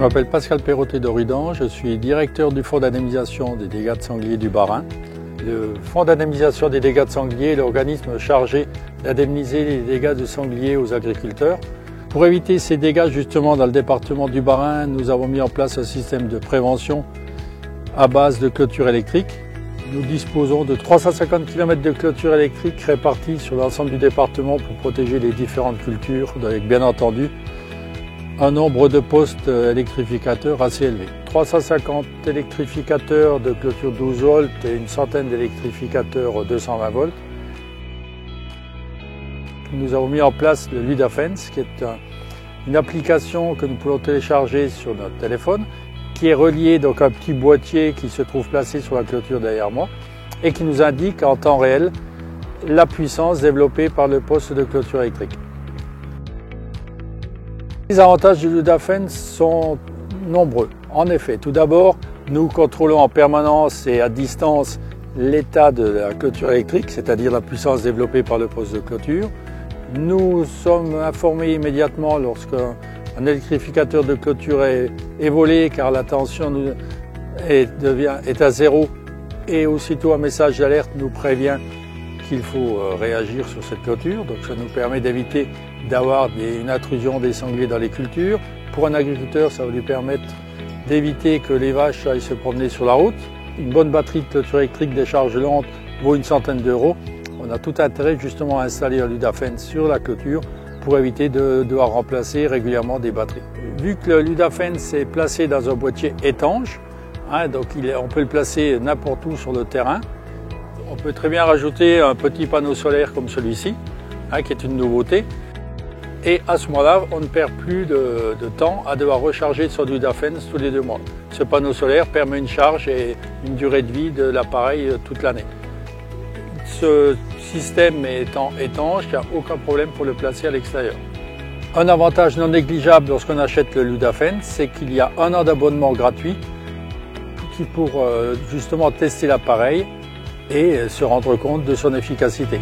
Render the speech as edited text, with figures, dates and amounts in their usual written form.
m'appelle Pascal Perrottet d'Oridan, je suis directeur du Fonds d'indemnisation des dégâts de sanglier du Bas-Rhin. Le Fonds d'indemnisation des dégâts de sanglier est l'organisme chargé d'indemniser les dégâts de sanglier aux agriculteurs. Pour éviter ces dégâts justement dans le département du Bas-Rhin, nous avons mis en place un système de prévention à base de clôture électrique. Nous disposons de 350 km de clôture électrique répartis sur l'ensemble du département pour protéger les différentes cultures, avec bien entendu un nombre de postes électrificateurs assez élevé. 350 électrificateurs de clôture 12 volts et une centaine d'électrificateurs 220 volts. Nous avons mis en place le Ludafence, qui est une application que nous pouvons télécharger sur notre téléphone, qui est reliée donc à un petit boîtier qui se trouve placé sur la clôture derrière moi et qui nous indique en temps réel la puissance développée par le poste de clôture électrique. Les avantages du Ludafence sont nombreux. En effet, tout d'abord, nous contrôlons en permanence et à distance l'état de la clôture électrique, c'est-à-dire la puissance développée par le poste de clôture. Nous sommes informés immédiatement lorsqu'un électrificateur de clôture est volé, car la tension est à zéro, et aussitôt un message d'alerte nous prévient qu'il faut réagir sur cette clôture. Donc ça nous permet d'éviter d'avoir une intrusion des sangliers dans les cultures. Pour un agriculteur, ça va lui permettre d'éviter que les vaches aillent se promener sur la route. Une bonne batterie de clôture électrique des charges lentes vaut une centaine d'euros. On a tout intérêt justement à installer un Ludafence sur la clôture pour éviter de devoir remplacer régulièrement des batteries. Vu que le Ludafence est placé dans un boîtier étanche, donc on peut le placer n'importe où sur le terrain. On peut très bien rajouter un petit panneau solaire comme celui-ci, qui est une nouveauté. Et à ce moment-là, on ne perd plus de temps à devoir recharger son Ludafence tous les 2 mois. Ce panneau solaire permet une charge et une durée de vie de l'appareil toute l'année. Ce système étant étanche, il n'y a aucun problème pour le placer à l'extérieur. Un avantage non négligeable lorsqu'on achète le Ludafence, c'est qu'il y a 1 an d'abonnement gratuit pour justement tester l'appareil et se rendre compte de son efficacité.